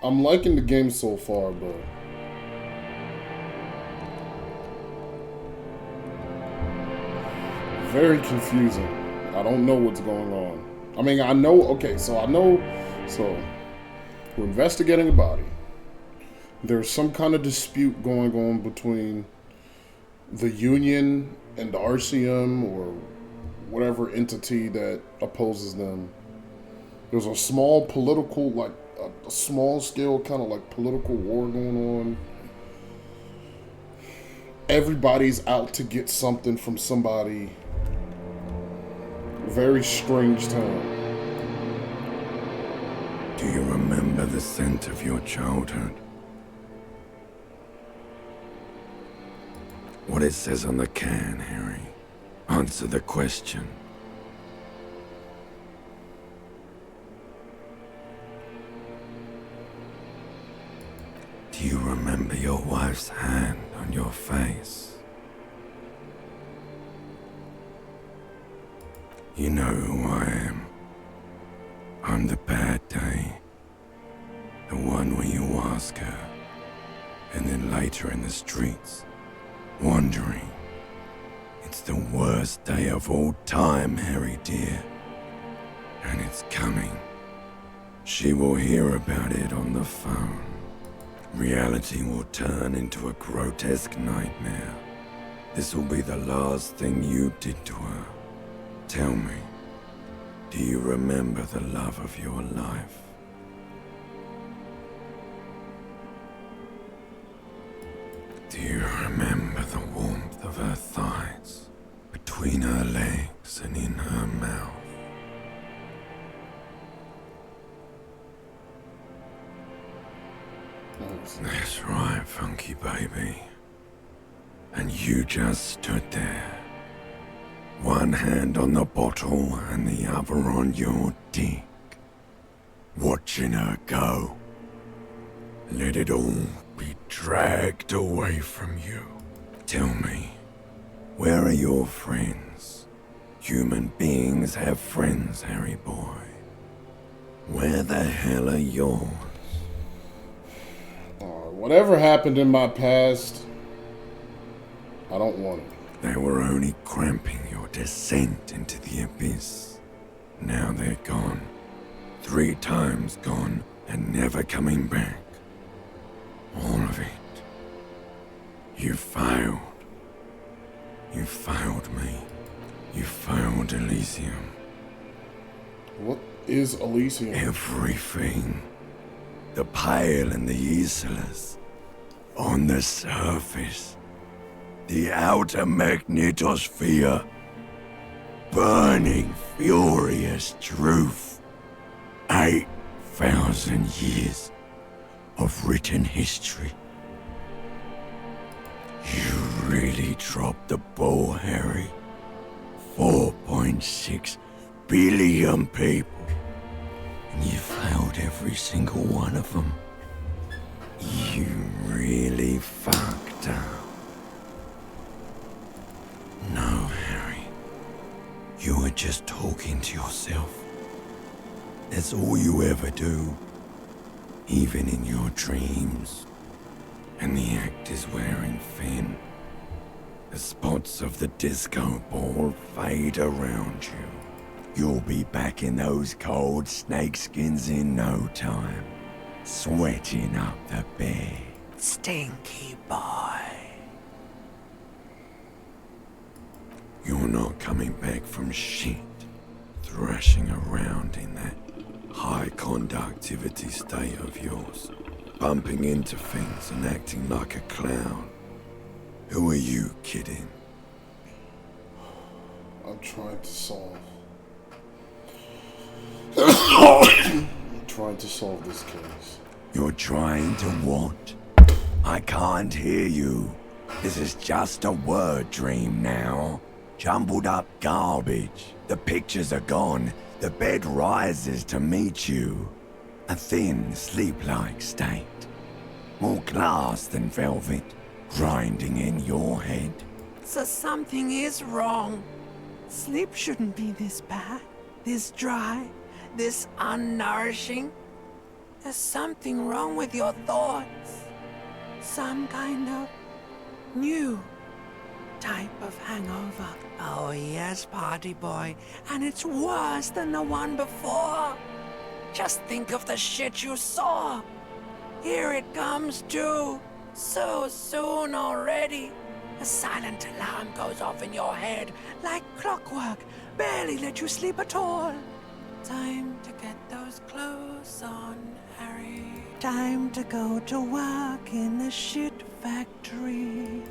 I'm liking the game so far, but very confusing. I don't know what's going on. I mean, I know. Okay, so I know. So we're investigating a body. There's some kind of dispute going on between the Union and the RCM or whatever entity that opposes them. There's a small political, like a small scale kind of like political war going on. Everybody's out to get something from somebody. Very strange time. Do you remember the scent of your childhood? What it says on the can, Harry. Answer the question. Do you remember your wife's hand on your face? You know who I am. I'm the bad day. The one where you ask her, and then later in the streets, wandering. It's the worst day of all time, Harry dear. And it's coming. She will hear about it on the phone. Reality will turn into a grotesque nightmare. This will be the last thing you did to her. Tell me, do you remember the love of your life? Do you remember the warmth of her thighs, between her legs and in her mouth? That's right, funky baby. And you just stood there. One hand on the bottle and the other on your dick. Watching her go. Let it all be dragged away from you. Tell me, where are your friends? Human beings have friends, Harry boy. Where the hell are yours? Whatever happened in my past, I don't want it. They were only cramping your descent into the abyss. Now they're gone. 3 times gone and never coming back. All of it. You failed. You failed me. You failed Elysium. What is Elysium? Everything. The Pale and the Islas. On the surface. The outer magnetosphere. Burning, furious truth. 8,000 years of written history. You really dropped the ball, Harry. 4.6 billion people. And you failed every single one of them. You really fucked up. No, Harry. You were just talking to yourself. That's all you ever do. Even in your dreams. And the act is wearing thin. The spots of the disco ball fade around you. You'll be back in those cold snakeskins in no time. Sweating up the bed. Stinky boy. You're not coming back from shit. Thrashing around in that high conductivity state of yours. Bumping into things and acting like a clown. Who are you kidding? I'm trying to solve. I'm trying to solve this case. You're trying to what? I can't hear you. This is just a word dream now. Jumbled up garbage. The pictures are gone. The bed rises to meet you. A thin, sleep-like state. More glass than velvet. Grinding in your head. So something is wrong. Sleep shouldn't be this bad, this dry, this unnourishing. There's something wrong with your thoughts. Some kind of new type of hangover. Oh yes, party boy. And it's worse than the one before. Just think of the shit you saw. Here it comes too. So soon already. A silent alarm goes off in your head like clockwork. Barely let you sleep at all. Time to get those clothes on, Harry. Time to go to work in the shit factory.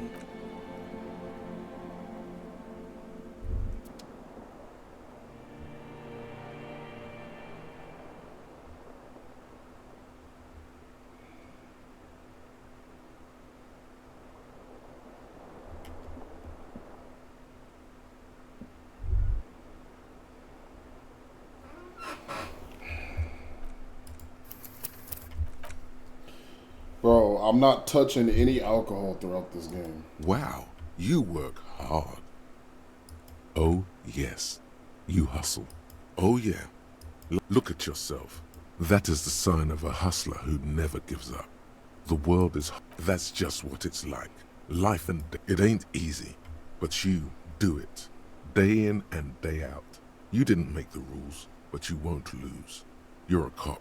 Bro, I'm not touching any alcohol throughout this game. Wow, you work hard. Oh, yes, you hustle. Oh, yeah. Look at yourself. That is the sign of a hustler who never gives up. The world is... That's just what it's like. Life and... It ain't easy, but you do it. Day in and day out. You didn't make the rules, but you won't lose. You're a cop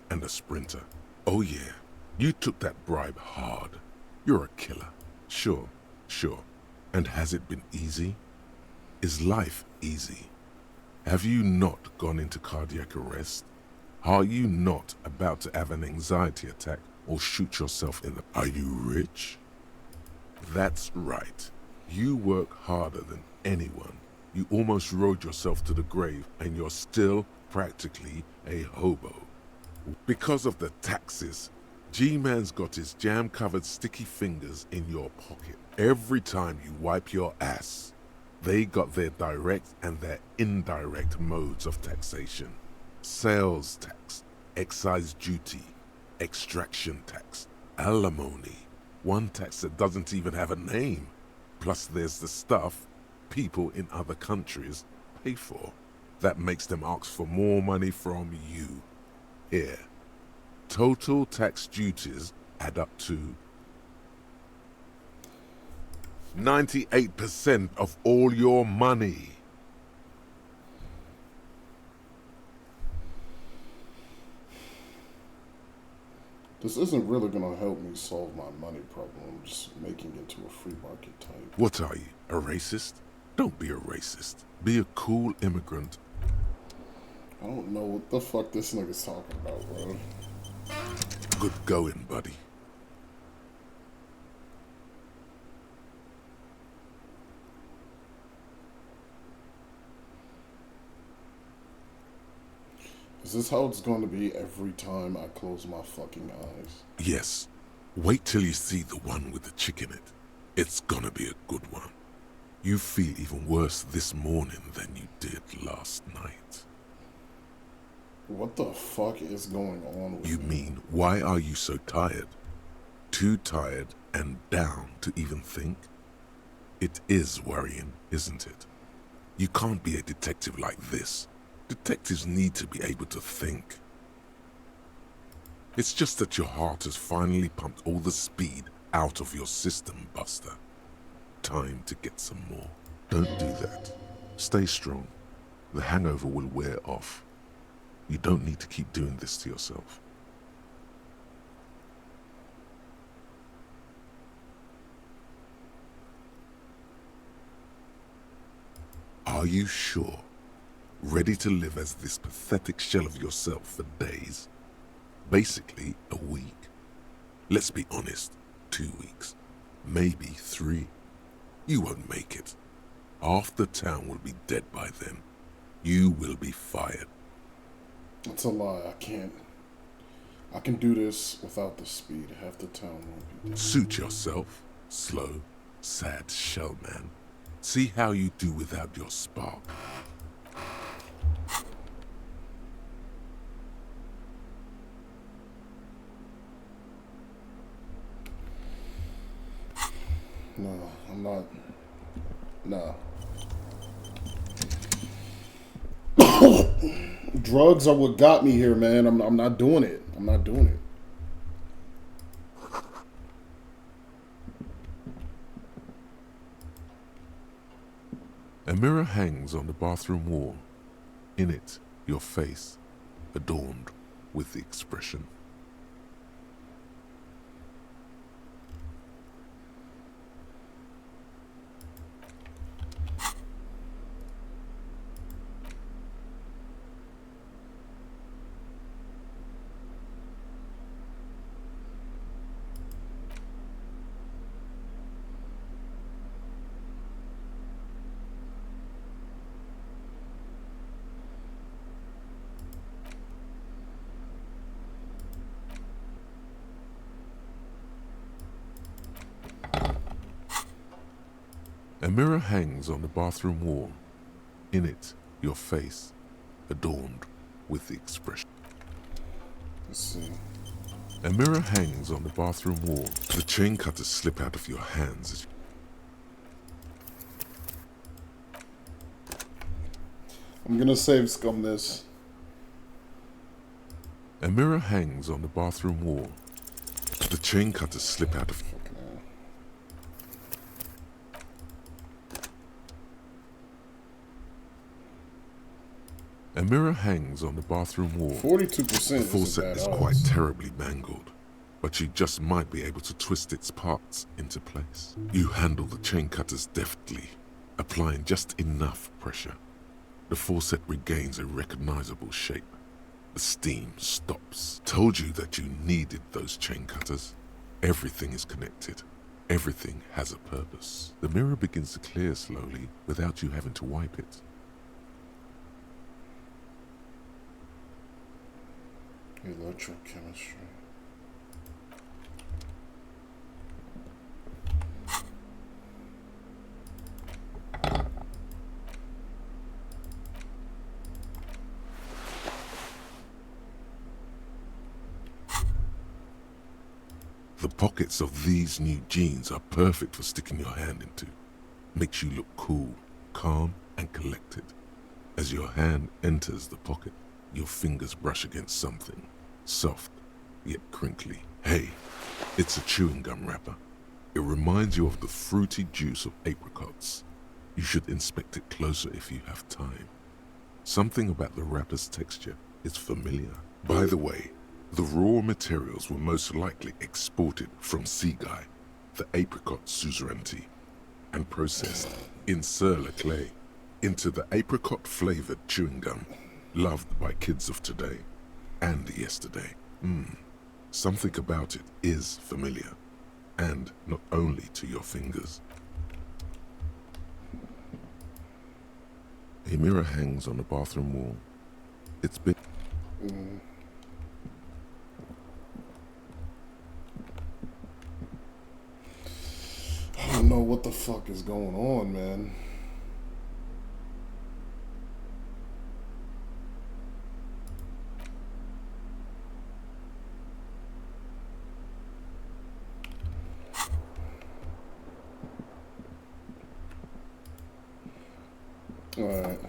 and a sprinter. Oh, yeah. You took that bribe hard. You're a killer. Sure. And has it been easy? Is life easy? Have you not gone into cardiac arrest? Are you not about to have an anxiety attack or shoot yourself in the... Are you rich? That's right. You work harder than anyone. You almost rode yourself to the grave and you're still practically a hobo. Because of the taxes, G-Man's got his jam-covered sticky fingers in your pocket. Every time you wipe your ass, they got their direct and their indirect modes of taxation. Sales tax, excise duty, extraction tax, alimony, one tax that doesn't even have a name. Plus there's the stuff people in other countries pay for. That makes them ask for more money from you. Here. Total tax duties add up to 98% of all your money. This isn't really gonna help me solve my money problem. I'm just making it to a free market type. What are you, a racist? Don't be a racist. Be a cool immigrant. I don't know what the fuck this nigga's talking about, bro. Good going, buddy. Is this how it's going to be every time I close my fucking eyes? Yes. Wait till you see the one with the chick in it. It's gonna be a good one. You feel even worse this morning than you did last night. What the fuck is going on with You me? mean, why are you so tired? Too tired and down to even think? It is worrying, isn't it? You can't be a detective like this. Detectives need to be able to think. It's just that your heart has finally pumped all the speed out of your system, Buster. Time to get some more. Don't do that. Stay strong. The hangover will wear off. You don't need to keep doing this to yourself. Are you sure? Ready to live as this pathetic shell of yourself for days? Basically, a week. Let's be honest, 2 weeks. Maybe 3. You won't make it. Half the town will be dead by then. You will be fired. It's a lie. I can't. I can do this without the speed. Half the town won't be dead. Suit yourself. Slow, sad shell man. See how you do without your spark. No, I'm not. No. drugs are what got me here, man. I'm not doing it. I'm not doing it. A mirror hangs on the bathroom wall. In it, your face, adorned with the expression. A mirror hangs on the bathroom wall. In it, your face, adorned with the expression. Let's see. A mirror hangs on the bathroom wall. The chain cutters slip out of your hands as I'm gonna save scum this. a mirror hangs on the bathroom wall. The chain cutters slip out of Fucking hell. A mirror hangs on the bathroom wall. 42%. The faucet bad is odds. quite terribly mangled, but you just might be able to twist its parts into place. You handle the chain cutters deftly, applying just enough pressure. The faucet regains a recognizable shape. The steam stops. Told you that you needed those chain cutters. Everything is connected. Everything has a purpose. The mirror begins to clear slowly without you having to wipe it. Electrochemistry. The pockets of these new jeans are perfect for sticking your hand into. Makes you look cool, calm, and collected. As your hand enters the pocket, your fingers brush against something, soft, yet crinkly. Hey, it's a chewing gum wrapper. It reminds you of the fruity juice of apricots. You should inspect it closer if you have time. Something about the wrapper's texture is familiar. By the way, the raw materials were most likely exported from Seaguy, the apricot suzerainty, and processed in Surla clay into the apricot-flavored chewing gum loved by kids of today and yesterday. Something about it is familiar, and not only to your fingers. A mirror hangs on the bathroom wall. It's been... I don't know what the fuck is going on, man. All right.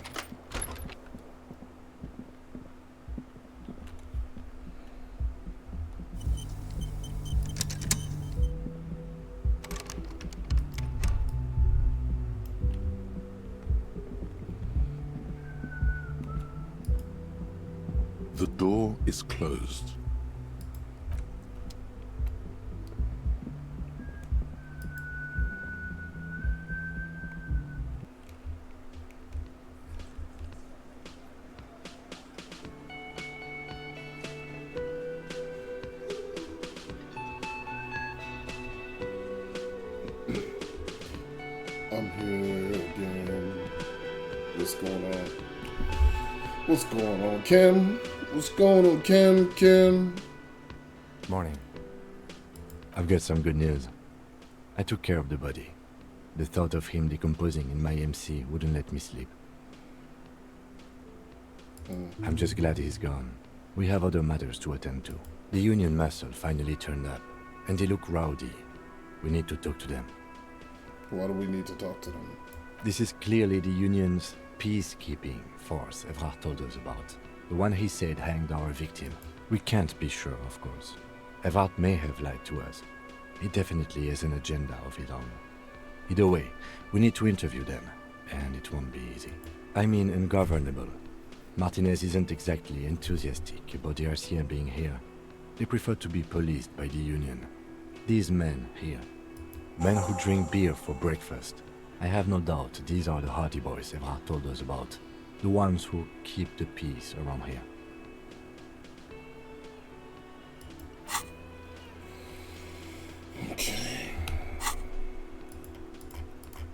The door is closed. I'm here again. What's going on? What's going on, Kim? What's going on, Kim? Kim? Morning. I've got some good news. I took care of the body. The thought of him decomposing in my MC wouldn't let me sleep. I'm just glad he's gone. We have other matters to attend to. The Union muscle finally turned up, and they look rowdy. We need to talk to them. Why do we need to talk to them? This is clearly the Union's peacekeeping force Evrard told us about. The one he said hanged our victim. We can't be sure, of course. Evrard may have lied to us. He definitely has an agenda of his own. Either way, we need to interview them, and it won't be easy. I mean ungovernable. Martinez isn't exactly enthusiastic about the RCM being here. They prefer to be policed by the Union. These men here, men who drink beer for breakfast. I have no doubt these are the Hardy Boys Evrard told us about. The ones who keep the peace around here. Okay.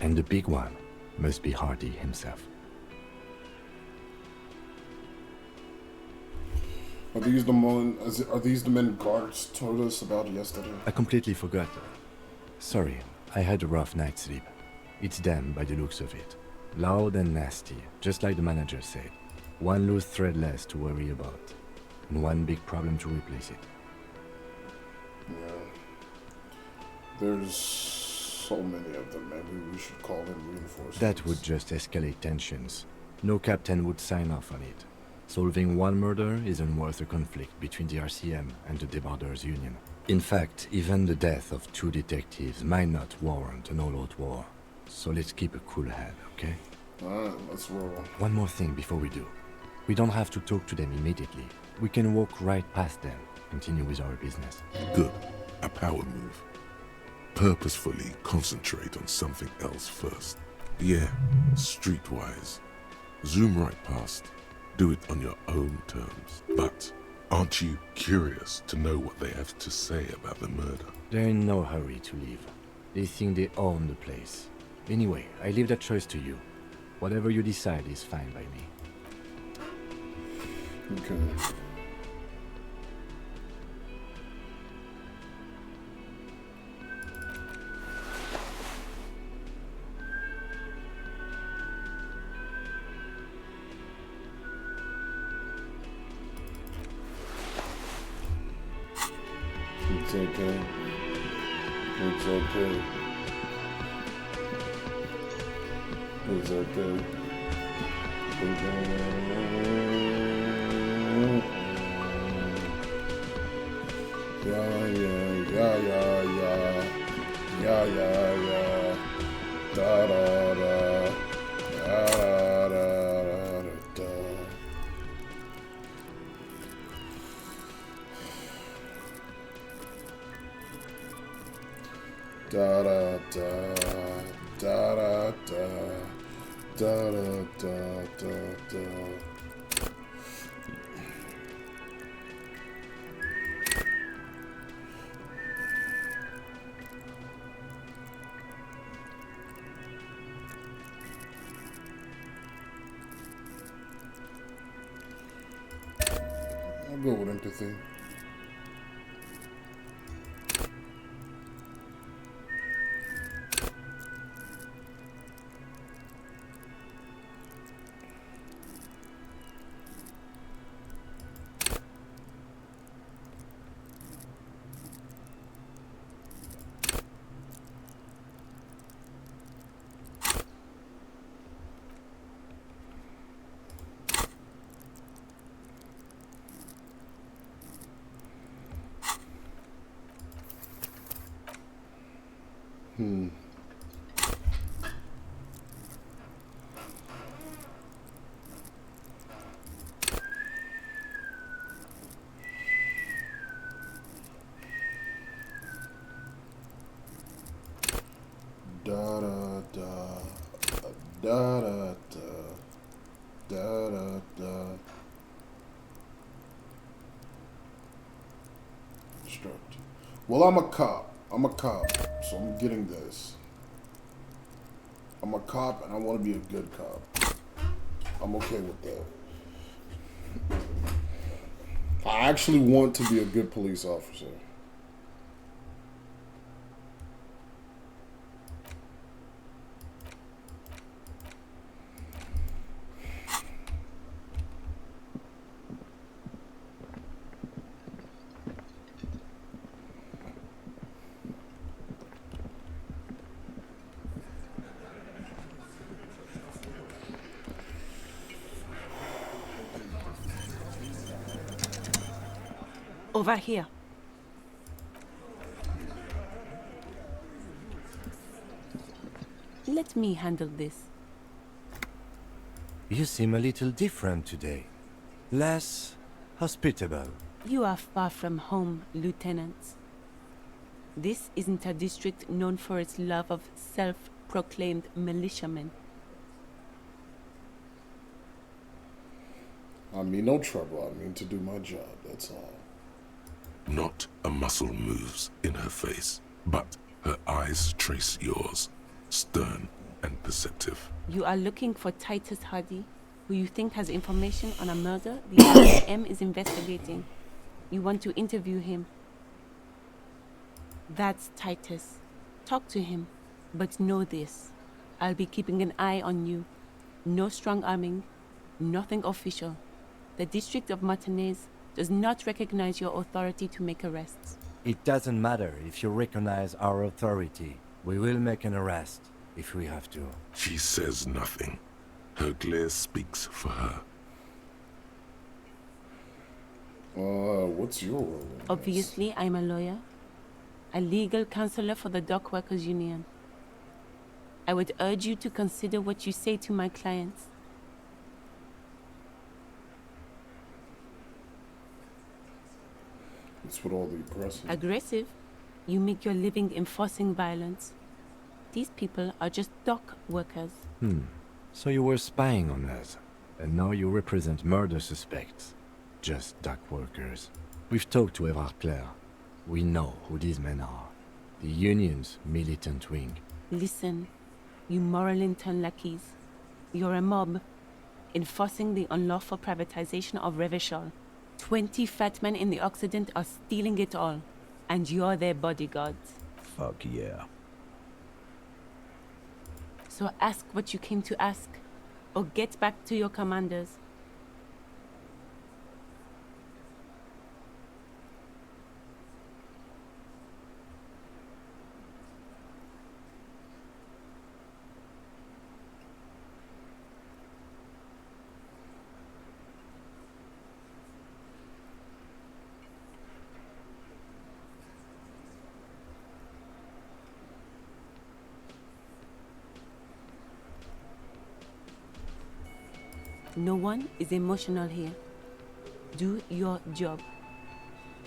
And the big one must be Hardy himself. Are these the men guards told us about yesterday? I completely forgot. Sorry, I had a rough night's sleep. It's them by the looks of it. Loud and nasty, just like the manager said. One loose thread less to worry about, and one big problem to replace it. Yeah. There's so many of them. Maybe we should call in reinforcements. That would just escalate tensions. No captain would sign off on it. Solving one murder isn't worth a conflict between the RCM and the Debarders Union. In fact, even the death of 2 detectives might not warrant an all-out war. So let's keep a cool head, okay? Alright, let's roll. One more thing before we do. We don't have to talk to them immediately. We can walk right past them, continue with our business. Good. A power move. Purposefully concentrate on something else first. Yeah, streetwise. Zoom right past. Do it on your own terms. But aren't you curious to know what they have to say about the murder? They're in no hurry to leave. They think they own the place. Anyway, I leave that choice to you. Whatever you decide is fine by me. Okay. It's okay. It's okay. It's okay. Yeah, yeah, yeah, yeah, yeah. Yeah, yeah, yeah. Da da da. Da da da da da. Da da da da da da da da da da. I'll go with empathy. Da da da da da da da da da. Instruct. Well, I'm a cop. So I'm getting this. I'm a cop and I want to be a good cop. I'm okay with that. I actually want to be a good police officer. Over here. Let me handle this. You seem a little different today. Less hospitable. You are far from home, Lieutenant. This isn't a district known for its love of self-proclaimed militiamen. I mean no trouble. I mean to do my job, that's all. Not a muscle moves in her face, but her eyes trace yours, stern and perceptive. You are looking for Titus Hardy, who you think has information on a murder the IAM is investigating. You want to interview him. That's Titus. Talk to him, but know this. I'll be keeping an eye on you. No strong arming, nothing official. The District of Martinez does not recognize your authority to make arrests. It doesn't matter if you recognize our authority. We will make an arrest if we have to. She says nothing. Her glare speaks for her. What's your role in this? Obviously, I'm a lawyer. A legal counselor for the Dock Workers Union. I would urge you to consider what you say to my clients. It's with all the aggressive. Aggressive? You make your living enforcing violence. These people are just dock workers. So you were spying on us, and now you represent murder suspects. Just dock workers. We've talked to Everard Clare. We know who these men are. The Union's militant wing. Listen, you moral intern lackeys. You're a mob, enforcing the unlawful privatization of Revachol. 20 fat men in the Occident are stealing it all, and you're their bodyguards. Fuck yeah. So ask what you came to ask, or get back to your commanders. No one is emotional here. Do your job.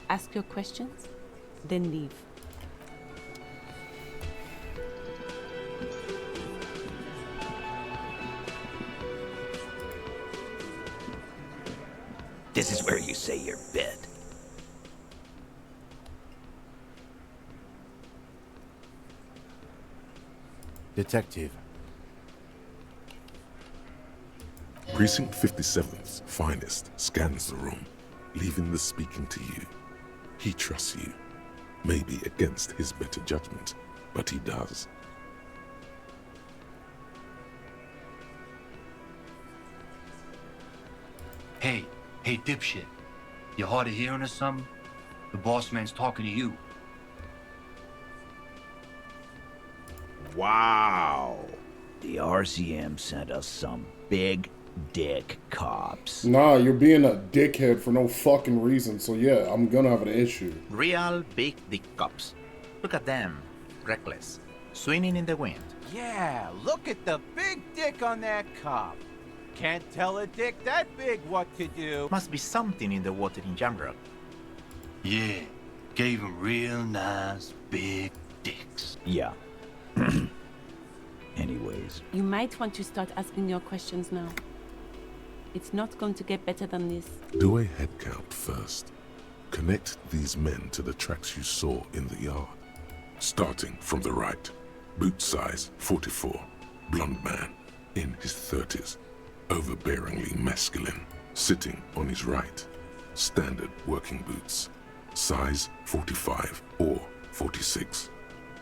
Ask your questions, then leave. This is where you say your bit. Detective. Precinct 57's finest scans the room, leaving the speaking to you. He trusts you, maybe against his better judgment, but he does. Hey, dipshit. You hard of hearing or something? The boss man's talking to you. Wow. The RCM sent us some big dick cops. Nah, you're being a dickhead for no fucking reason, so yeah, I'm gonna have an issue. Real big dick cops. Look at them. Reckless. Swinging in the wind. Yeah, look at the big dick on that cop. Can't tell a dick that big what to do. Must be something in the water in Jamrock. Yeah, gave him real nice big dicks. Yeah. Anyways. You might want to start asking your questions now. It's not going to get better than this. Do a head count first. Connect these men to the tracks you saw in the yard. Starting from the right. Boot size 44. Blonde man, in his 30s. Overbearingly masculine. Sitting on his right. Standard working boots. Size 45 or 46.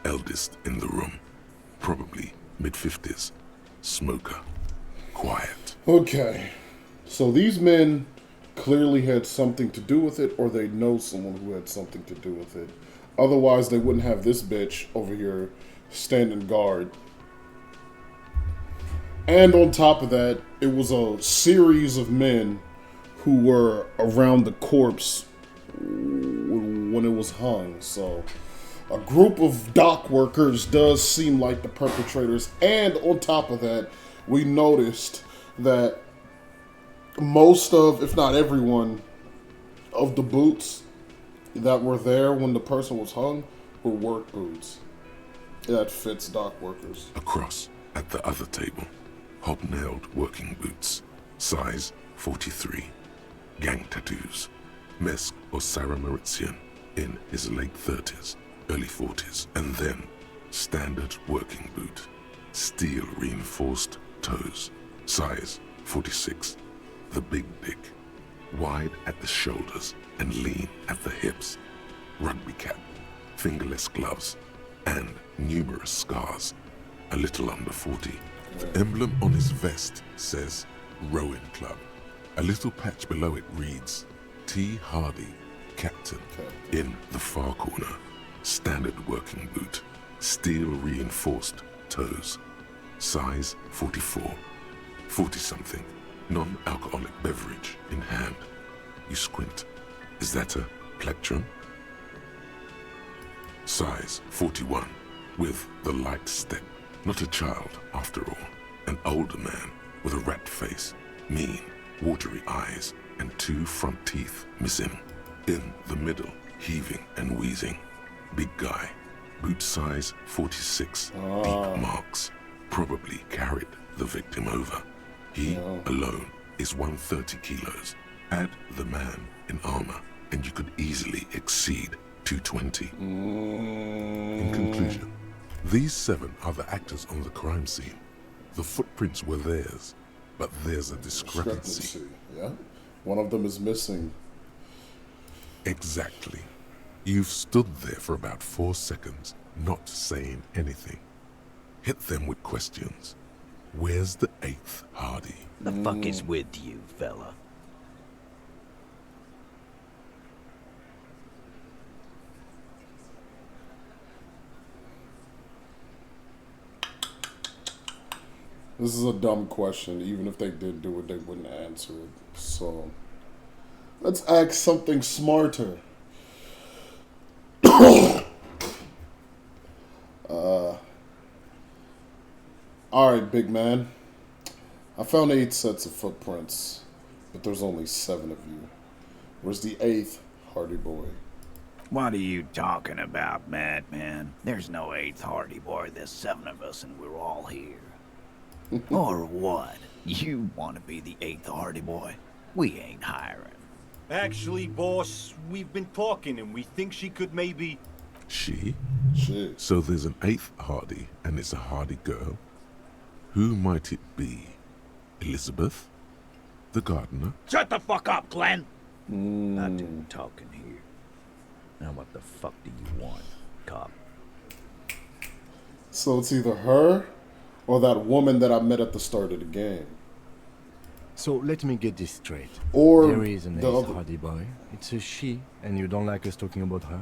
Eldest in the room. Probably mid-50s. Smoker. Quiet. Okay. So these men clearly had something to do with it, or they know someone who had something to do with it. Otherwise, they wouldn't have this bitch over here standing guard. And on top of that, it was a series of men who were around the corpse when it was hung. So a group of dock workers does seem like the perpetrators. And on top of that, we noticed that most of, if not everyone, of the boots that were there when the person was hung were work boots. That fits dock workers. Across, at the other table, hobnailed working boots, size 43, gang tattoos, Mesk or Sarah Mauritian in his late 30s, early 40s, and then standard working boot, steel reinforced toes, size 46, the big dick, wide at the shoulders and lean at the hips, rugby cap, fingerless gloves, and numerous scars, a little under 40. The emblem on his vest says Rowing Club. A little patch below it reads T. Hardy, Captain, in the far corner. Standard working boot, steel reinforced toes, size 44, 40-something, non-alcoholic beverage in hand. You squint. Is that a plectrum? Size 41, with the light step. Not a child, after all. An older man with a rat face, mean, watery eyes, and 2 front teeth missing. In the middle, heaving and wheezing. Big guy, boot size 46, deep marks. Probably carried the victim over. He alone is 130 kilos. Add the man in armor, and you could easily exceed 220. In conclusion, these 7 are the actors on the crime scene. The footprints were theirs, but there's a discrepancy. Yeah, one of them is missing. Exactly. You've stood there for about 4 seconds, not saying anything. Hit them with questions. Where's the 8th Hardy? The fuck is with you, fella? This is a dumb question. Even if they did do it, they wouldn't answer it. So, let's ask something smarter. Alright, big man. I found 8 sets of footprints, but there's only 7 of you. Where's the 8th Hardy boy? What are you talking about, madman? There's no 8th Hardy boy. There's 7 of us and we're all here. Or what? You want to be the 8th Hardy boy? We ain't hiring. Actually, boss, we've been talking and we think she could maybe... She? Shit. So there's an 8th Hardy, and it's a Hardy girl? Who might it be? Elizabeth? The gardener? Shut the fuck up, Glenn! Not doing talking here. Now what the fuck do you want, cop? So it's either her or that woman that I met at the start of the game. So let me get this straight. Or there is an the 8th other... Hardy boy. It's a she, and you don't like us talking about her?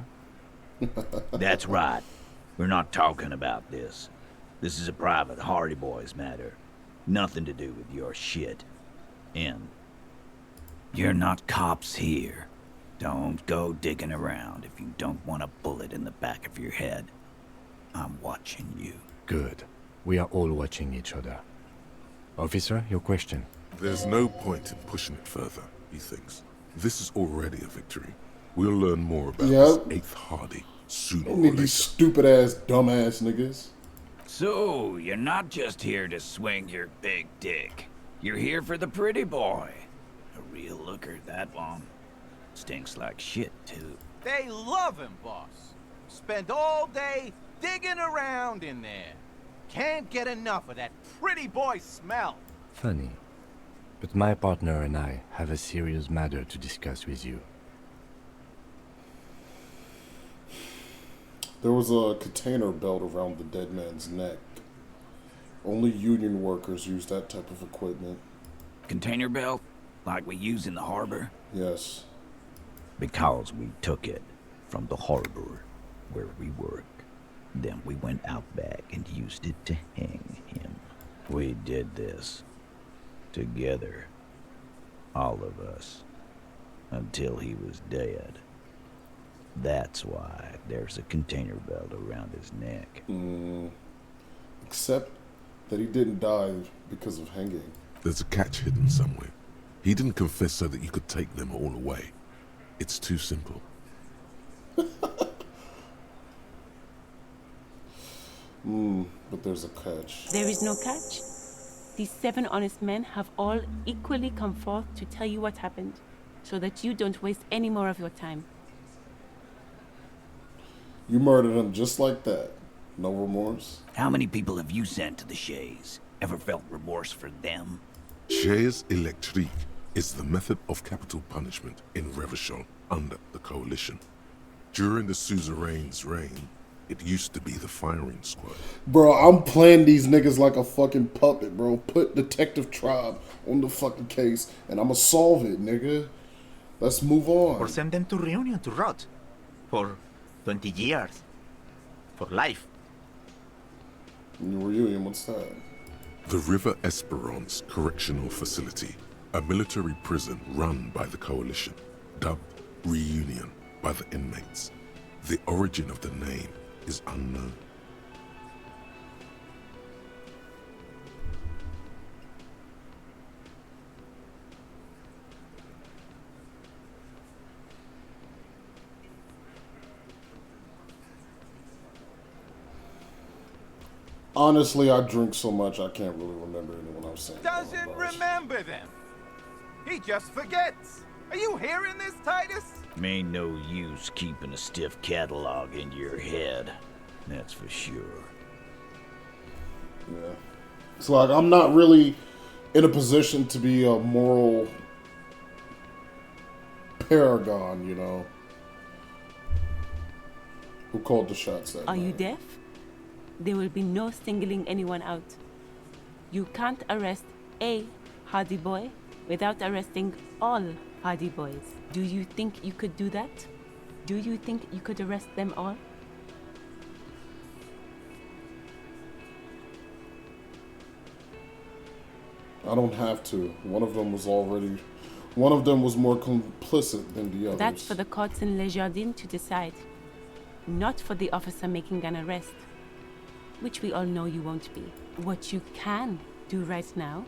That's right. We're not talking about this. This is a private Hardy Boys matter. Nothing to do with your shit. And you're not cops here. Don't go digging around if you don't want a bullet in the back of your head. I'm watching you. Good. We are all watching each other. Officer, your question. There's no point in pushing it further, he thinks. This is already a victory. We'll learn more about this 8th Hardy sooner or later. These stupid ass, dumbass niggas. So, you're not just here to swing your big dick. You're here for the pretty boy. A real looker, that one. Stinks like shit, too. They love him, boss. Spend all day digging around in there. Can't get enough of that pretty boy smell. Funny. But my partner and I have a serious matter to discuss with you. There was a container belt around the dead man's neck. Only union workers use that type of equipment. Container belt? Like we use in the harbor? Yes. Because we took it from the harbor where we work. Then we went out back and used it to hang him. We did this. Together. All of us. Until he was dead. That's why there's a container belt around his neck. Except that he didn't die because of hanging. There's a catch hidden somewhere. He didn't confess so that you could take them all away. It's too simple. But there's a catch. There is no catch. These 7 honest men have all equally come forth to tell you what happened, so that you don't waste any more of your time. You murdered him just like that. No remorse? How many people have you sent to the Shays? Ever felt remorse for them? Chaise électrique is the method of capital punishment in Revachol under the Coalition. During the suzerain's reign, it used to be the firing squad. Bro, I'm playing these niggas like a fucking puppet, bro. Put Detective Tribe on the fucking case, and I'ma solve it, nigga. Let's move on. Or send them to Reunion to rot. For 20 years. For life. Reunion, what's that? The River Esperance Correctional Facility, a military prison run by the Coalition, dubbed Reunion by the inmates. The origin of the name is unknown. Honestly, I drink so much I can't really remember anyone I was saying. Doesn't remember them. He just forgets. Are you hearing this, Titus? Ain't no use keeping a stiff catalog in your head. That's for sure. Yeah. It's like I'm not really in a position to be a moral paragon, you know. Who called the shots that Are night? you deaf? There will be no singling anyone out. You can't arrest a Hardy Boy without arresting all Hardy Boys. Do you think you could do that? Do you think you could arrest them all? I don't have to. One of them was more complicit than the others. That's for the courts in Les Jardins to decide. Not for the officer making an arrest. Which we all know you won't be. What you can do right now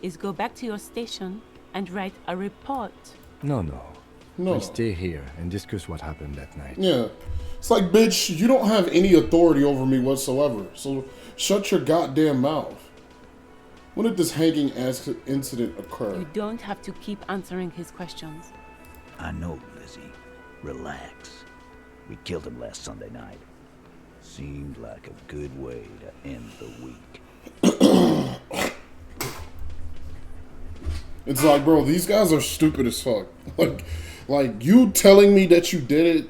is go back to your station and write a report. No. No. We'll stay here and discuss what happened that night. Yeah. It's like, bitch, you don't have any authority over me whatsoever. So shut your goddamn mouth. When did this hanging incident occur? You don't have to keep answering his questions. I know, Lizzie. Relax. We killed him last Sunday night. Seemed like a good way to end the week. It's like, bro, these guys are stupid as fuck. Like you telling me that you did it,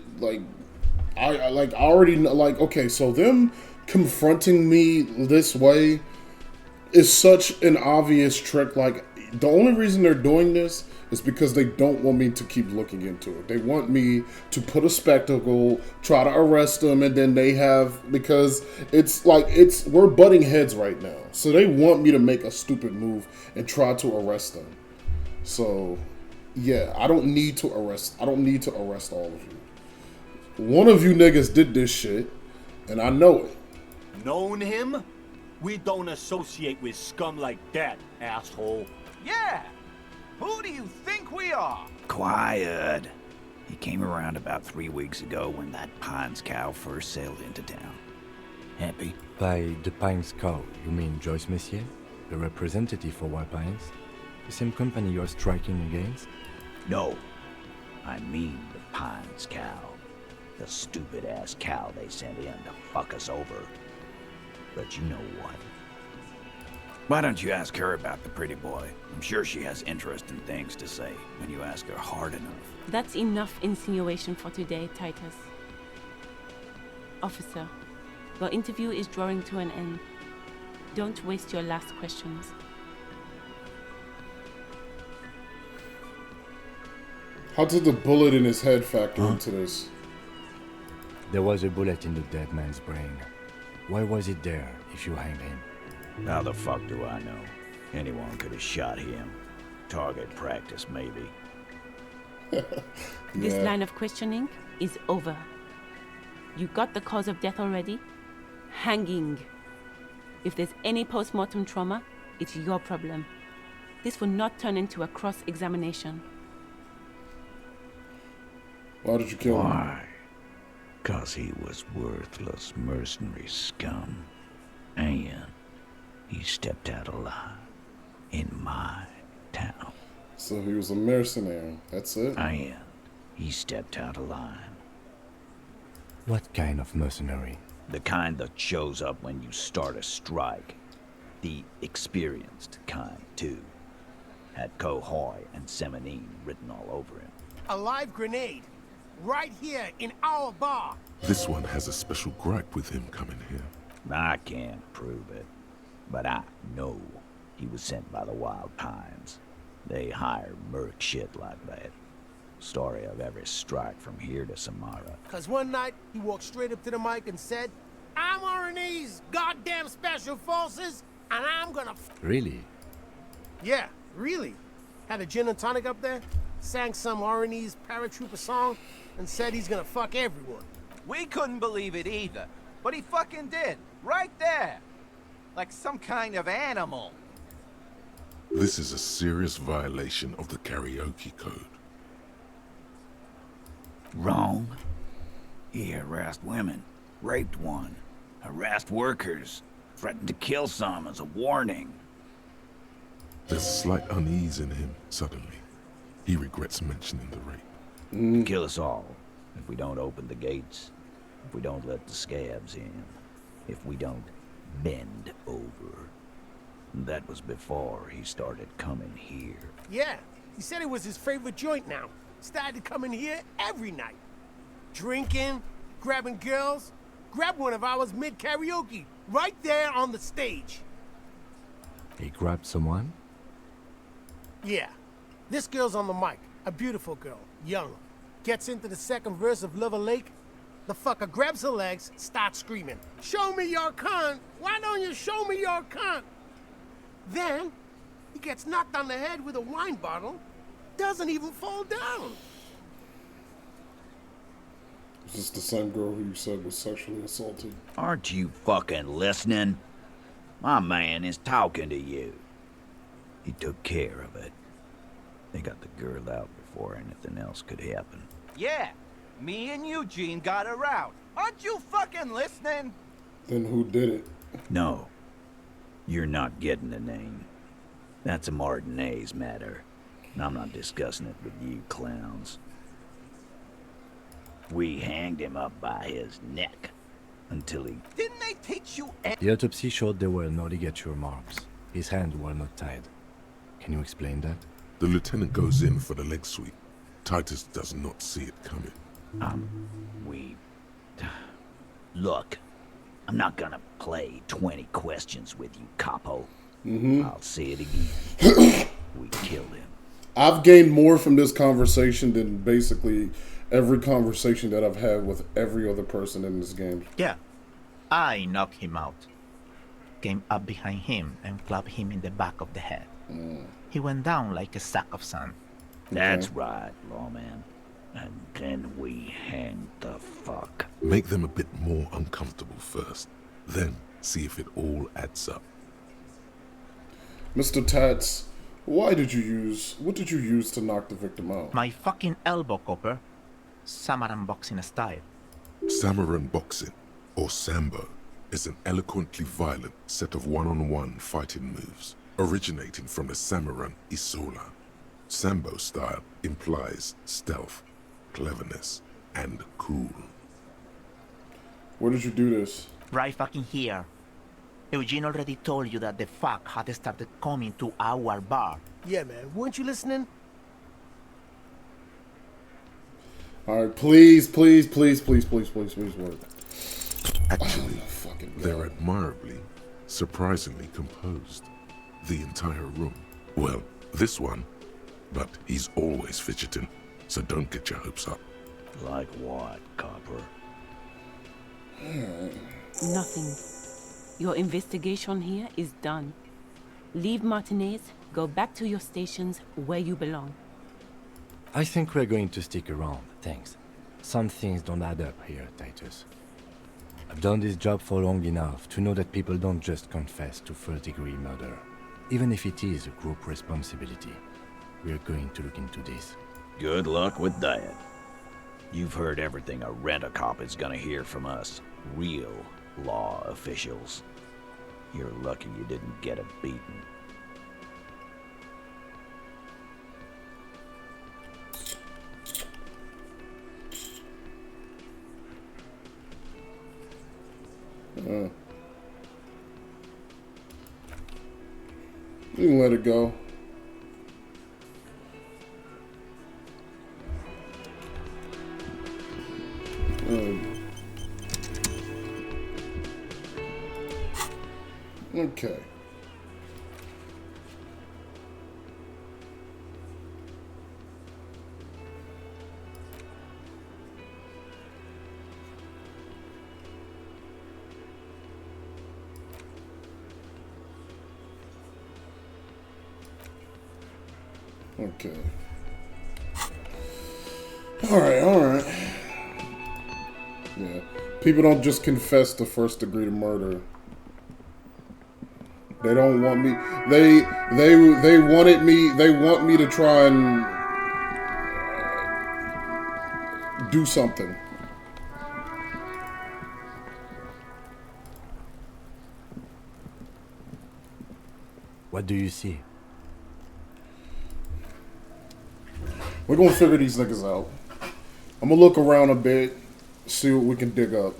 I already know, okay, so them confronting me this way is such an obvious trick. Like, the only reason they're doing this is because they don't want me to keep looking into it. They want me to put a spectacle, try to arrest them, and then because we're butting heads right now. So they want me to make a stupid move and try to arrest them. So, yeah, I don't need to arrest all of you. One of you niggas did this shit, and I know it. Known him? We don't associate with scum like that, asshole. Yeah. Who do you think we are? Quiet. He came around about 3 weeks ago when that Pines cow first sailed into town. Happy? By the Pines cow, you mean Joyce Messier? The representative for White Pines? The same company you're striking against? No. I mean the Pines cow. The stupid-ass cow they sent in to fuck us over. But you know what? Why don't you ask her about the pretty boy? I'm sure she has interesting things to say when you ask her hard enough. That's enough insinuation for today, Titus. Officer, your interview is drawing to an end. Don't waste your last questions. How did the bullet in his head factor into this? There was a bullet in the dead man's brain. Why was it there if you hanged him? How the fuck do I know? Anyone could have shot him. Target practice, maybe. This line of questioning is over. You got the cause of death already? Hanging. If there's any post-mortem trauma, it's your problem. This will not turn into a cross-examination. Why did you kill him? Why? 'Cause he was worthless mercenary scum. And he stepped out alive in my town. So he was a mercenary. That's it? And he stepped out of line. What kind of mercenary? The kind that shows up when you start a strike. The experienced kind, too. Had Cohoy and Semenine written all over him. A live grenade. Right here in our bar. This one has a special gripe with him coming here. I can't prove it, but I know he was sent by the Wild Pines. They hire merc shit like that. Story of every strike from here to Samara. 'Cause one night, he walked straight up to the mic and said, I'm RNE's goddamn special forces, and I'm gonna Really? Yeah, really. Had a gin and tonic up there, sang some RNE's paratrooper song, and said he's gonna fuck everyone. We couldn't believe it either, but he fucking did. Right there. Like some kind of animal. This is a serious violation of the karaoke code. Wrong. He harassed women, raped one, harassed workers, threatened to kill some as a warning. There's slight unease in him suddenly. He regrets mentioning the rape. Kill us all if we don't open the gates, if we don't let the scabs in, if we don't bend over. That was before he started coming here. Yeah, he said it was his favorite joint now. Started coming here every night. Drinking, grabbing girls. Grabbed one of ours mid-karaoke, right there on the stage. He grabbed someone? Yeah, this girl's on the mic. A beautiful girl, young. Gets into the second verse of Lover Lake. The fucker grabs her legs, starts screaming, Show me your cunt! Why don't you show me your cunt? Then, he gets knocked on the head with a wine bottle. Doesn't even fall down. Is this the same girl who you said was sexually assaulted? Aren't you fucking listening? My man is talking to you. He took care of it. They got the girl out before anything else could happen. Yeah, me and Eugene got her out. Aren't you fucking listening? Then who did it? No. You're not getting the name. That's a Martinez matter. And I'm not discussing it with you clowns. We hanged him up by his neck until he... Didn't they teach you... The autopsy showed there were no ligature marks. His hands were not tied. Can you explain that? The lieutenant goes in for the leg sweep. Titus does not see it coming. Look, I'm not gonna play 20 questions with you, capo. I'll say it again. We killed him. I've gained more from this conversation than basically every conversation that I've had with every other person in this game. Yeah, I knocked him out. Came up behind him and clubbed him in the back of the head. He went down like a sack of sand. That's right, lawman. And then we hanged the fuck. Make them a bit more uncomfortable first. Then see if it all adds up. Mr. Tats, what did you use to knock the victim out? My fucking elbow, copper. Samaran boxing style. Samaran boxing, or Sambo, is an eloquently violent set of one-on-one fighting moves, originating from the Samaran Isola. Sambo style implies stealth, cleverness, and cool. Where did you do this? Right fucking here. Eugene already told you that the fuck had started coming to our bar. Yeah, man, weren't you listening? Alright, please work. Actually, Fucking they're God. admirably, surprisingly composed. The entire room. Well, this one. But he's always fidgeting, so don't get your hopes up. Like what, copper? Nothing. Your investigation here is done. Leave Martinez, go back to your stations where you belong. I think we're going to stick around, thanks. Some things don't add up here, Titus. I've done this job for long enough to know that people don't just confess to first-degree murder. Even if it is a group responsibility, we're going to look into this. Good luck with that. You've heard everything a rent-a-cop is gonna hear from us, real law officials. You're lucky you didn't get a beating. You can let it go. Okay. Okay. Alright. Yeah. People don't just confess to first degree murder. They don't want me. They wanted me. They want me to try and do something. What do you see? We're gonna figure these niggas out. I'm gonna look around a bit, see what we can dig up.